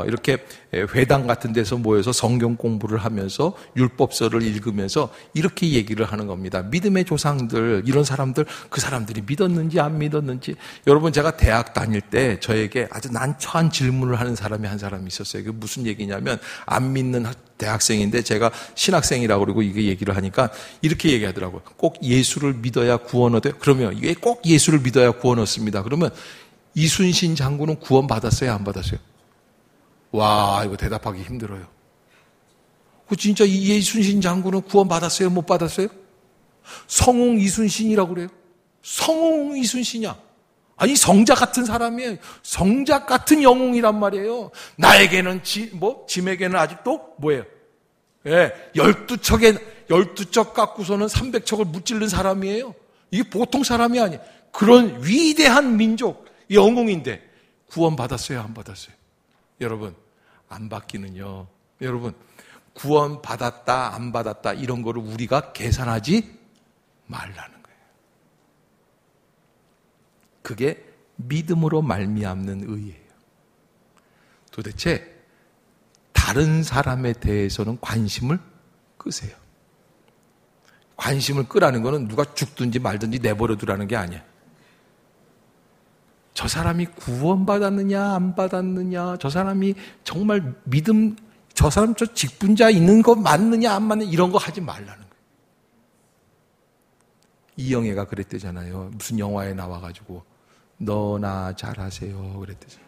이렇게 회당 같은 데서 모여서 성경 공부를 하면서 율법서를 읽으면서 이렇게 얘기를 하는 겁니다. 믿음의 조상들, 이런 사람들, 그 사람들이 믿었는지 안 믿었는지. 여러분, 제가 대학 다닐 때 저에게 아주 난처한 질문을 하는 사람이 한 사람이 있었어요. 그게 무슨 얘기냐면 안 믿는 대학생인데 제가 신학생이라고 그러고 이게 얘기를 하니까 이렇게 얘기하더라고요. 꼭 예수를 믿어야 구원 얻어요? 그러면 이게 꼭 예수를 믿어야 구원 얻습니다. 그러면 이순신 장군은 구원 받았어요? 안 받았어요? 와, 이거 대답하기 힘들어요. 진짜 이 이순신 장군은 구원 받았어요? 못 받았어요? 성웅 이순신이라고 그래요. 성웅 이순신이야. 아니, 성자 같은 사람이에요. 성자 같은 영웅이란 말이에요. 나에게는 짐에게는 아직도 뭐예요? 예, 12척 갖고서는 300척을 무찔른 사람이에요. 이게 보통 사람이 아니에요. 그런 위대한 민족, 영웅인데 구원 받았어요? 안 받았어요? 여러분, 안 받기는요. 여러분, 구원 받았다, 안 받았다 이런 거를 우리가 계산하지 말라는 거예요. 그게 믿음으로 말미암는 의예요. 도대체 다른 사람에 대해서는 관심을 끄세요. 관심을 끄라는 거는 누가 죽든지 말든지 내버려 두라는 게 아니야. 저 사람이 구원받았느냐 안 받았느냐, 저 사람이 정말 믿음, 저 사람 저 직분자 있는 거 맞느냐 안 맞느냐 이런 거 하지 말라는 거예요. 이영애가 그랬대잖아요. 무슨 영화에 나와가지고 너나 잘하세요 그랬대잖아요.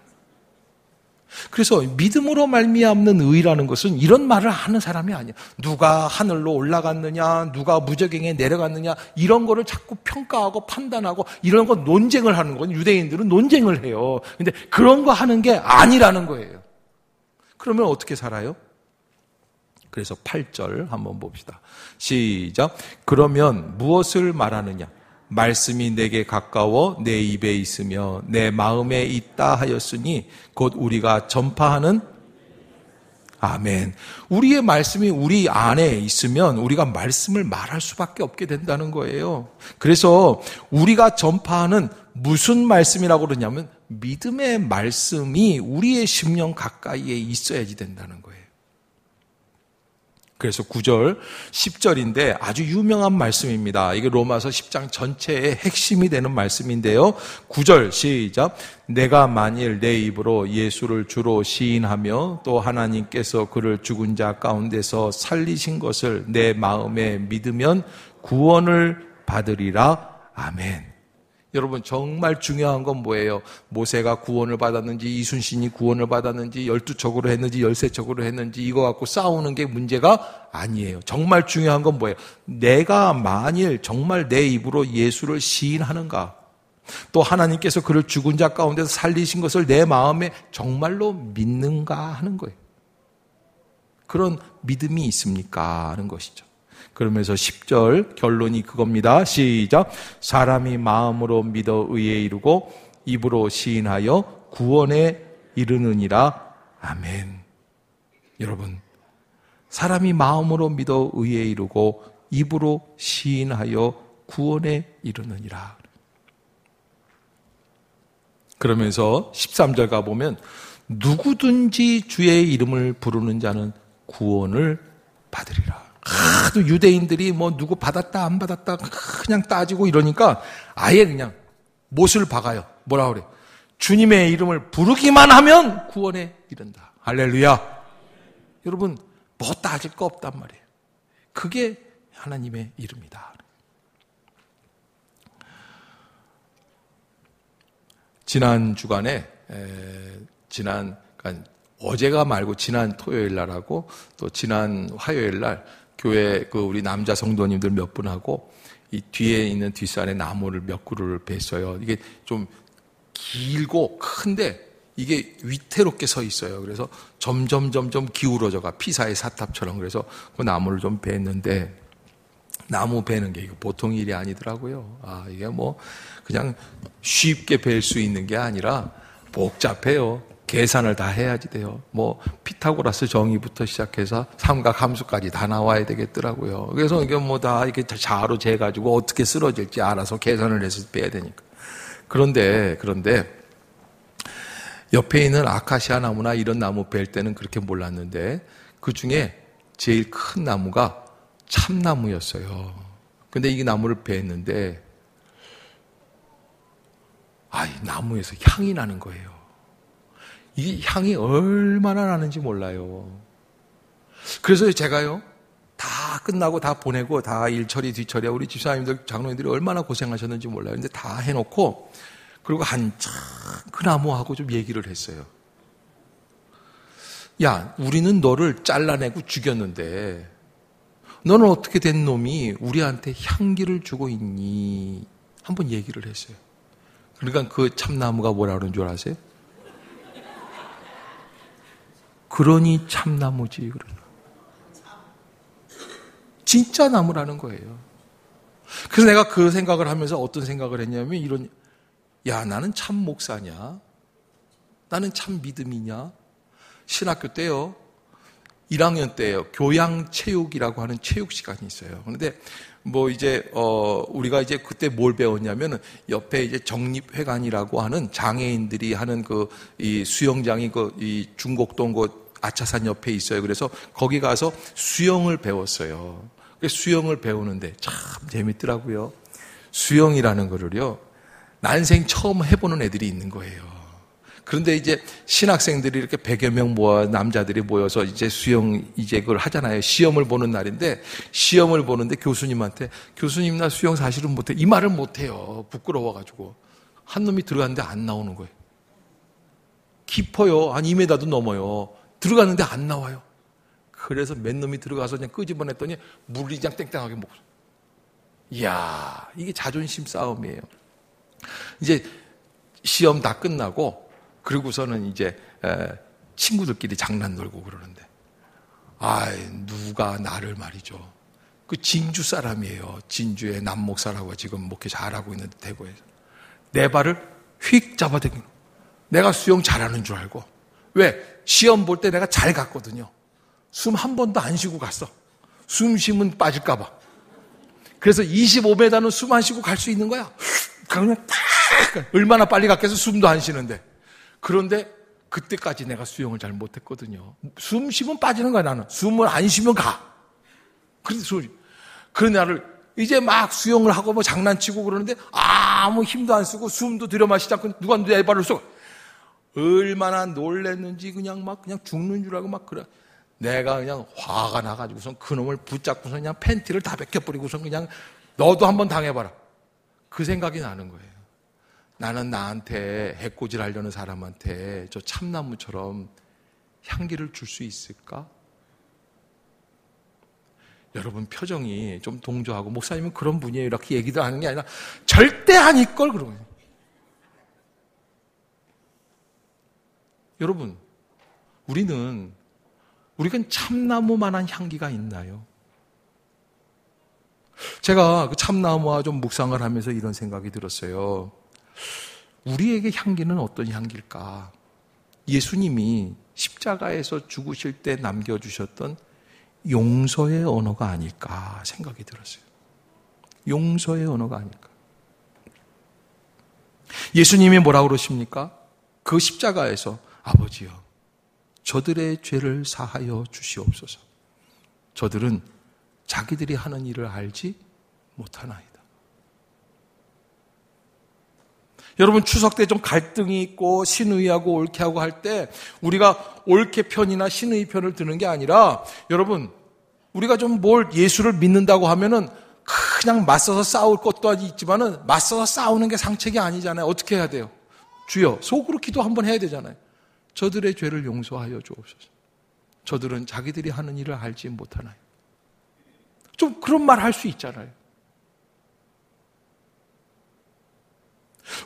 그래서 믿음으로 말미암는 의라는 것은 이런 말을 하는 사람이 아니야. 누가 하늘로 올라갔느냐, 누가 무저갱에 내려갔느냐 이런 거를 자꾸 평가하고 판단하고 이런 거 논쟁을 하는 건 유대인들은 논쟁을 해요. 근데 그런 거 하는 게 아니라는 거예요. 그러면 어떻게 살아요? 그래서 8절 한번 봅시다. 시작. 그러면 무엇을 말하느냐? 말씀이 내게 가까워 내 입에 있으며 내 마음에 있다 하였으니 곧 우리가 전파하는 아멘. 우리의 말씀이 우리 안에 있으면 우리가 말씀을 말할 수밖에 없게 된다는 거예요. 그래서 우리가 전파하는 무슨 말씀이라고 그러냐면 믿음의 말씀이 우리의 심령 가까이에 있어야지 된다는 거예요. 그래서 9절, 10절인데 아주 유명한 말씀입니다. 이게 로마서 10장 전체의 핵심이 되는 말씀인데요. 9절 시작. 내가 만일 내 입으로 예수를 주로 시인하며 또 하나님께서 그를 죽은 자 가운데서 살리신 것을 내 마음에 믿으면 구원을 받으리라. 아멘. 여러분 정말 중요한 건 뭐예요? 모세가 구원을 받았는지 이순신이 구원을 받았는지 12척으로 했는지 13척으로 했는지 이거 갖고 싸우는 게 문제가 아니에요. 정말 중요한 건 뭐예요? 내가 만일 정말 내 입으로 예수를 시인하는가, 또 하나님께서 그를 죽은 자 가운데서 살리신 것을 내 마음에 정말로 믿는가 하는 거예요. 그런 믿음이 있습니까? 하는 것이죠. 그러면서 10절 결론이 그겁니다. 시작. 사람이 마음으로 믿어 의에 이르고 입으로 시인하여 구원에 이르느니라. 아멘. 여러분, 사람이 마음으로 믿어 의에 이르고 입으로 시인하여 구원에 이르느니라. 그러면서 13절 가보면 누구든지 주의 이름을 부르는 자는 구원을 받으리라. 하도 유대인들이 뭐 누구 받았다 안 받았다 그냥 따지고 이러니까 아예 그냥 못을 박아요. 뭐라 그래요? 주님의 이름을 부르기만 하면 구원에 이른다. 할렐루야. 여러분 뭐 따질 거 없단 말이에요. 그게 하나님의 이름이다. 지난 주간에 그러니까 어제가 말고 지난 토요일 날하고 또 지난 화요일 날 교회 우리 남자 성도님들 몇 분하고 이 뒤에 있는 뒷산에 나무를 몇 그루를 뱄어요. 이게 좀 길고 큰데 이게 위태롭게 서 있어요. 그래서 점점 기울어져가 피사의 사탑처럼. 그래서 그 나무를 좀 뱄는데 나무 베는 게 이거 보통 일이 아니더라고요. 이게 뭐 그냥 쉽게 벨 수 있는 게 아니라 복잡해요. 계산을 다 해야지 돼요. 뭐 피타고라스 정의부터 시작해서 삼각함수까지 다 나와야 되겠더라고요. 그래서 이게 뭐 다 이렇게 자로 재가지고 어떻게 쓰러질지 알아서 계산을 해서 빼야 되니까. 그런데 옆에 있는 아카시아 나무나 이런 나무 벨 때는 그렇게 몰랐는데 그 중에 제일 큰 나무가 참나무였어요. 근데 이 나무를 베었는데 이 나무에서 향이 나는 거예요. 이 향이 얼마나 나는지 몰라요. 그래서 제가요, 다 끝나고 다 보내고 다 일처리 뒤처리하고 우리 집사님들 장로님들이 얼마나 고생하셨는지 몰라요. 근데 다 해놓고 그리고 한참 그 나무하고 좀 얘기를 했어요. 야, 우리는 너를 잘라내고 죽였는데 너는 어떻게 된 놈이 우리한테 향기를 주고 있니? 한번 얘기를 했어요. 그러니까 그 참나무가 뭐라 그러는 줄 아세요? 그러니 참나무지. 진짜 나무라는 거예요. 그래서 내가 그 생각을 하면서 어떤 생각을 했냐면 나는 참 목사냐? 나는 참 믿음이냐? 신학교 때요. 1학년 때요. 교양체육이라고 하는 체육 시간이 있어요. 그런데 우리가 이제 그때 뭘 배웠냐면은 옆에 이제 정립회관이라고 하는 장애인들이 하는 이 수영장이 이 중곡동 아차산 옆에 있어요. 그래서 거기 가서 수영을 배웠어요. 수영을 배우는데 참 재밌더라고요. 수영이라는 거를요, 난생 처음 해보는 애들이 있는 거예요. 그런데 이제 신학생들이 이렇게 100여 명 남자들이 모여서 이제 수영 그걸 하잖아요. 시험을 보는 날인데 시험을 보는데 교수님한테 교수님 나 수영 사실은 못해. 이 말을 못해요. 부끄러워가지고. 한 놈이 들어갔는데 안 나오는 거예요. 깊어요. 한 2m도 넘어요. 들어갔는데 안 나와요. 그래서 몇 놈이 들어가서 그냥 끄집어냈더니 물이 그냥 땡땡하게 먹었어요. 이야, 이게 자존심 싸움이에요. 이제 시험 다 끝나고 그러고서는 이제 친구들끼리 장난 놀고 그러는데 누가 나를 말이죠. 그 진주 사람이에요. 진주의 남목사라고 지금 목회 잘하고 있는데 대구에서 내 발을 휙 잡아당기고 내가 수영 잘하는 줄 알고. 왜? 시험 볼 때 내가 잘 갔거든요. 숨 한 번도 안 쉬고 갔어. 숨 쉬면 빠질까 봐. 그래서 25m는 숨 안 쉬고 갈 수 있는 거야. 그냥 탁 얼마나 빨리 갔겠어? 숨도 안 쉬는데. 그런데 그때까지 내가 수영을 잘 못했거든요. 숨 쉬면 빠지는 거야, 나는. 숨을 안 쉬면 가. 그런 나를 이제 막 수영을 하고 뭐 장난치고 그러는데 아무 힘도 안 쓰고 숨도 들여마시지 않고 누가 내 발을 쏘고 얼마나 놀랬는지 그냥 죽는 줄 알고 막 그래. 내가 그냥 화가 나가지고선 그놈을 붙잡고서 그냥 팬티를 다 벗겨버리고선 그냥 너도 한번 당해봐라. 그 생각이 나는 거예요. 나는 나한테 해코지 하려는 사람한테 저 참나무처럼 향기를 줄 수 있을까? 여러분 표정이 좀 동조하고 목사님은 그런 분이에요 이렇게 얘기도 하는 게 아니라 절대 아닐걸 그러면. 여러분 우리가 참나무만한 향기가 있나요? 제가 그 참나무와 좀 묵상을 하면서 이런 생각이 들었어요. 우리에게 향기는 어떤 향기일까? 예수님이 십자가에서 죽으실 때 남겨주셨던 용서의 언어가 아닐까 생각이 들었어요. 용서의 언어가 아닐까. 예수님이 뭐라고 그러십니까? 그 십자가에서 아버지여 저들의 죄를 사하여 주시옵소서. 저들은 자기들이 하는 일을 알지 못하나이다. 여러분 추석 때 좀 갈등이 있고 신의하고 옳게하고 할 때 우리가 옳게 편이나 신의 편을 드는 게 아니라 여러분 우리가 좀 뭘 예수를 믿는다고 하면은 그냥 맞서서 싸울 것도 있지만은 맞서서 싸우는 게 상책이 아니잖아요. 어떻게 해야 돼요? 주여 속으로 기도 한번 해야 되잖아요. 저들의 죄를 용서하여 주옵소서. 저들은 자기들이 하는 일을 알지 못하나요? 좀 그런 말 할 수 있잖아요.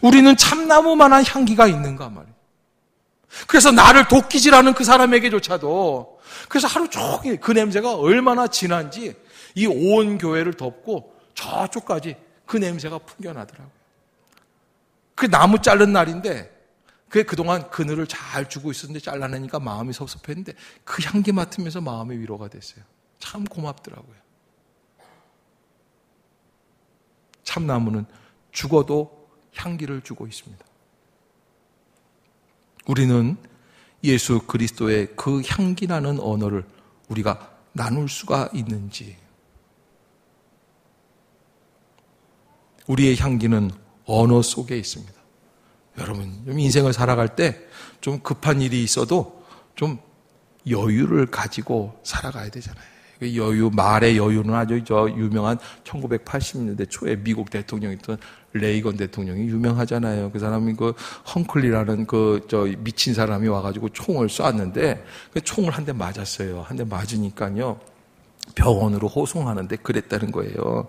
우리는 참나무만한 향기가 있는가 말이에요. 그래서 나를 돕기질하는 그 사람에게조차도 그래서 하루 종일 그 냄새가 얼마나 진한지 이 온 교회를 덮고 저쪽까지 그 냄새가 풍겨나더라고요. 그 나무 자른 날인데 그동안 그늘을 잘 주고 있었는데 잘라내니까 마음이 섭섭했는데 그 향기 맡으면서 마음의 위로가 됐어요. 참 고맙더라고요. 참나무는 죽어도 향기를 주고 있습니다. 우리는 예수 그리스도의 그 향기 나는 언어를 우리가 나눌 수가 있는지, 우리의 향기는 언어 속에 있습니다. 여러분, 인생을 살아갈 때 좀 급한 일이 있어도 좀 여유를 가지고 살아가야 되잖아요. 여유, 말의 여유는 아주 유명한 1980년대 초에 미국 대통령이었던 레이건 대통령이 유명하잖아요. 그 사람이 그 헝클리라는 미친 사람이 와가지고 총을 쐈는데 그 총을 한 대 맞았어요. 한 대 맞으니까요. 병원으로 호송하는데 그랬다는 거예요.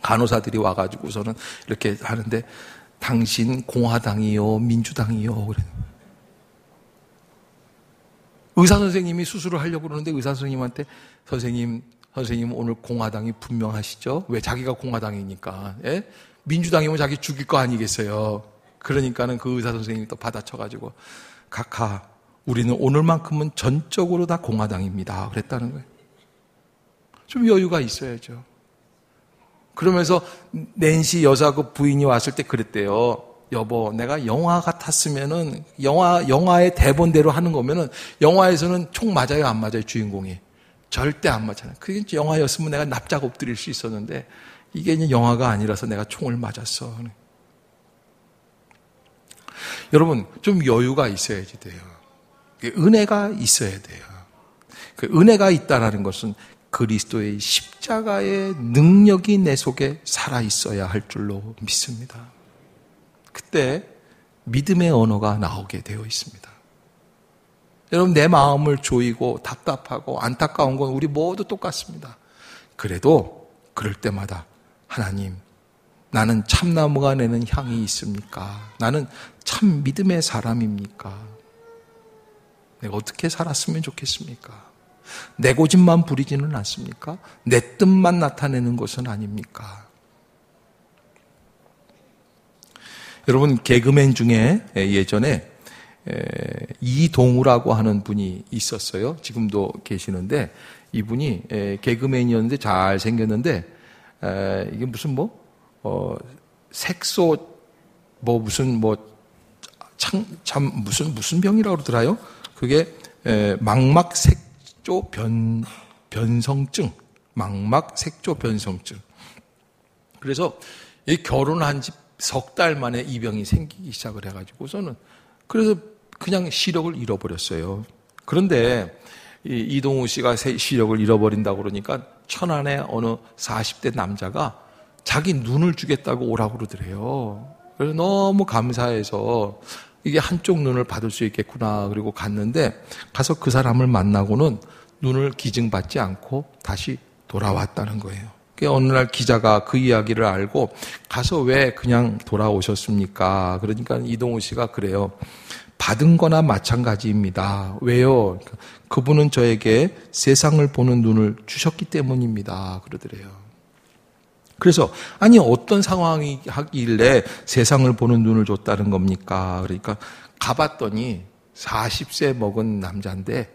간호사들이 와가지고서는 이렇게 하는데 당신 공화당이요, 민주당이요. 그래. 의사 선생님이 수술을 하려고 그러는데 의사 선생님한테 선생님 오늘 공화당이 분명하시죠? 왜? 자기가 공화당이니까. 예? 민주당이면 자기 죽일 거 아니겠어요? 그러니까는 그 의사 선생님이 또 받아쳐가지고 각하 우리는 오늘만큼은 전적으로 다 공화당입니다. 그랬다는 거예요. 좀 여유가 있어야죠. 그러면서 낸시 여사 그 부인이 왔을 때 그랬대요. 여보, 내가 영화 같았으면은, 영화의 대본대로 하는 거면은, 영화에서는 총 맞아요, 안 맞아요, 주인공이? 절대 안 맞잖아요. 그게 영화였으면 내가 납작 엎드릴 수 있었는데, 이게 이제 영화가 아니라서 내가 총을 맞았어. 여러분, 좀 여유가 있어야지 돼요. 은혜가 있어야 돼요. 그 은혜가 있다라는 것은 그리스도의 십자가의 능력이 내 속에 살아 있어야 할 줄로 믿습니다. 그때 믿음의 언어가 나오게 되어 있습니다. 여러분, 내 마음을 조이고 답답하고 안타까운 건 우리 모두 똑같습니다. 그래도 그럴 때마다 하나님, 나는 참나무가 내는 향이 있습니까? 나는 참 믿음의 사람입니까? 내가 어떻게 살았으면 좋겠습니까? 내 고집만 부리지는 않습니까? 내 뜻만 나타내는 것은 아닙니까? 여러분, 개그맨 중에 예전에 이동우라고 하는 분이 있었어요. 지금도 계시는데 이분이 개그맨이었는데 잘 생겼는데 이게 무슨 색소 무슨 병이라고 그러더라요? 그게 망막색조 변성증. 망막색조 변성증. 그래서 이 결혼한 지 석 달 만에 이 병이 생기기 시작을 해가지고서는 그래서 그냥 시력을 잃어버렸어요. 그런데 이동우 씨가 시력을 잃어버린다고 그러니까 천안의 어느 40대 남자가 자기 눈을 주겠다고 오라고 그러더래요. 그래서 너무 감사해서 이게 한쪽 눈을 받을 수 있겠구나. 그리고 갔는데 가서 그 사람을 만나고는 눈을 기증받지 않고 다시 돌아왔다는 거예요. 어느 날 기자가 그 이야기를 알고 가서 왜 그냥 돌아오셨습니까? 그러니까 이동우 씨가 그래요. 받은 거나 마찬가지입니다. 왜요? 그분은 저에게 세상을 보는 눈을 주셨기 때문입니다. 그러더래요. 그래서 아니 어떤 상황이 하길래 세상을 보는 눈을 줬다는 겁니까? 그러니까 가봤더니 40세 먹은 남자인데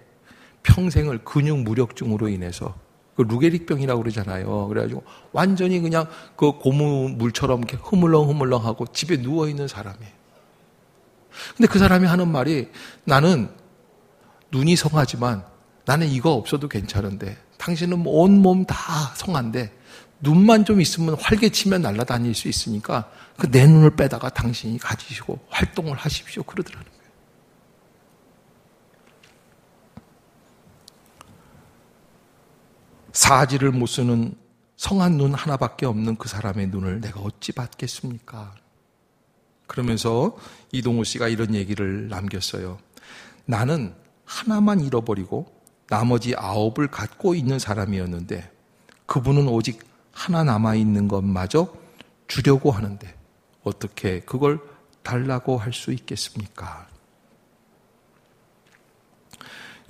평생을 근육 무력증으로 인해서 그 루게릭병이라고 그러잖아요. 그래가지고 완전히 그냥 그 고무물처럼 이렇게 흐물렁흐물렁하고 집에 누워있는 사람이에요. 근데 그 사람이 하는 말이 나는 눈이 성하지만 나는 이거 없어도 괜찮은데 당신은 온몸 다 성한데 눈만 좀 있으면 활개치면 날아다닐 수 있으니까 그 내 눈을 빼다가 당신이 가지시고 활동을 하십시오. 그러더라는 거예요. 사지를 못 쓰는 성한 눈 하나밖에 없는 그 사람의 눈을 내가 어찌 받겠습니까? 그러면서 이동우 씨가 이런 얘기를 남겼어요. 나는 하나만 잃어버리고 나머지 9을 갖고 있는 사람이었는데 그분은 오직 하나 남아있는 것마저 주려고 하는데 어떻게 그걸 달라고 할 수 있겠습니까?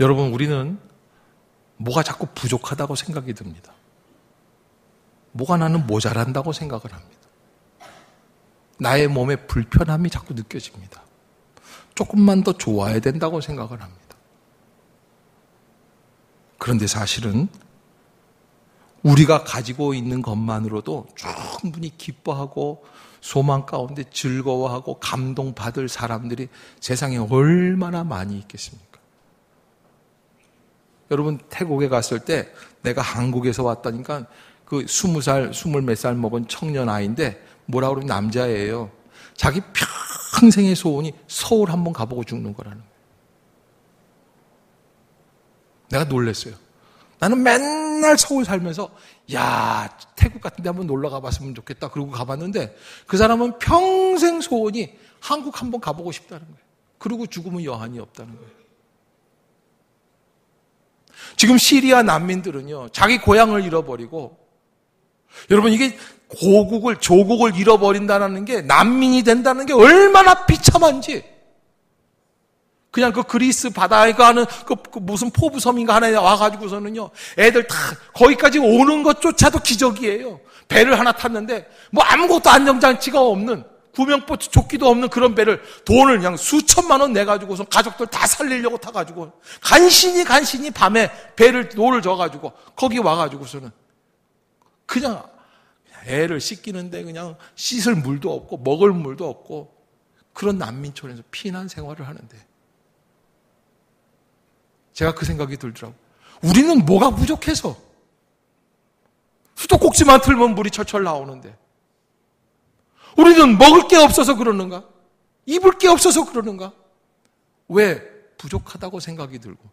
여러분, 우리는 뭐가 자꾸 부족하다고 생각이 듭니다. 뭐가 나는 모자란다고 생각을 합니다. 나의 몸에 불편함이 자꾸 느껴집니다. 조금만 더 좋아야 된다고 생각을 합니다. 그런데 사실은 우리가 가지고 있는 것만으로도 충분히 기뻐하고 소망 가운데 즐거워하고 감동받을 사람들이 세상에 얼마나 많이 있겠습니까? 여러분, 태국에 갔을 때 내가 한국에서 왔다니까 그 20살, 20몇 살 먹은 청년 아이인데 뭐라 그러면 남자예요. 자기 평생의 소원이 서울 한번 가보고 죽는 거라는 거예요. 내가 놀랐어요. 나는 맨날 서울 살면서 야, 태국 같은 데 한번 놀러 가봤으면 좋겠다. 그러고 가봤는데 그 사람은 평생 소원이 한국 한번 가보고 싶다는 거예요. 그리고 죽으면 여한이 없다는 거예요. 지금 시리아 난민들은요, 자기 고향을 잃어버리고, 여러분 이게 조국을 잃어버린다는 게, 난민이 된다는 게 얼마나 비참한지. 그냥 그 그리스 바다에 가는 그 무슨 포부섬인가 하나에 와가지고서는요, 애들 다 거기까지 오는 것조차도 기적이에요. 배를 하나 탔는데, 뭐 아무것도 안전장치가 없는, 구명보트 조끼도 없는 그런 배를 돈을 그냥 수천만 원 내가지고서 가족들 다 살리려고 타가지고 간신히 밤에 노를 져가지고 거기 와가지고서는 그냥 애를 씻기는데 그냥 씻을 물도 없고 먹을 물도 없고 그런 난민촌에서 피난 생활을 하는데 제가 그 생각이 들더라고요. 우리는 뭐가 부족해서 수도꼭지만 틀면 물이 철철 나오는데 우리는 먹을 게 없어서 그러는가? 입을 게 없어서 그러는가? 왜 부족하다고 생각이 들고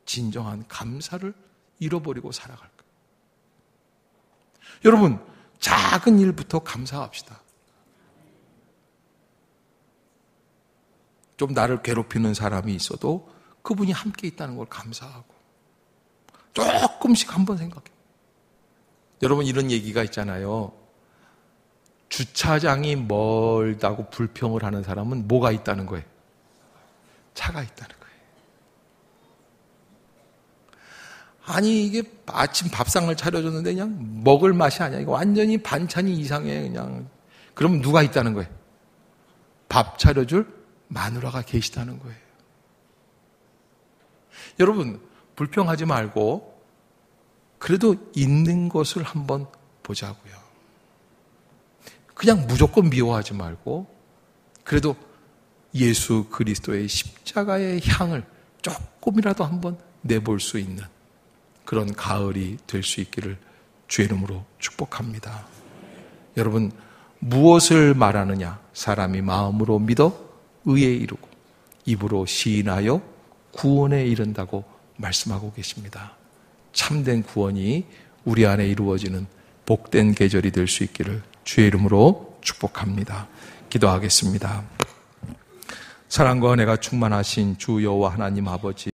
진정한 감사를 잃어버리고 살아갈까? 여러분, 작은 일부터 감사합시다. 좀 나를 괴롭히는 사람이 있어도 그분이 함께 있다는 걸 감사하고 조금씩 한번 생각해. 여러분, 이런 얘기가 있잖아요. 주차장이 멀다고 불평을 하는 사람은 뭐가 있다는 거예요? 차가 있다는 거예요. 아니 이게 아침 밥상을 차려줬는데 그냥 먹을 맛이 아니야. 이거 완전히 반찬이 이상해 그냥. 그럼 누가 있다는 거예요? 밥 차려줄 마누라가 계시다는 거예요. 여러분, 불평하지 말고 그래도 있는 것을 한번 보자고요. 그냥 무조건 미워하지 말고 그래도 예수 그리스도의 십자가의 향을 조금이라도 한번 내볼 수 있는 그런 가을이 될 수 있기를 주의 이름으로 축복합니다. 여러분, 무엇을 말하느냐? 사람이 마음으로 믿어 의에 이르고 입으로 시인하여 구원에 이른다고 말씀하고 계십니다. 참된 구원이 우리 안에 이루어지는 복된 계절이 될 수 있기를 주의 이름으로 축복합니다. 기도하겠습니다. 사랑과 은혜가 충만하신 주 여호와 하나님 아버지,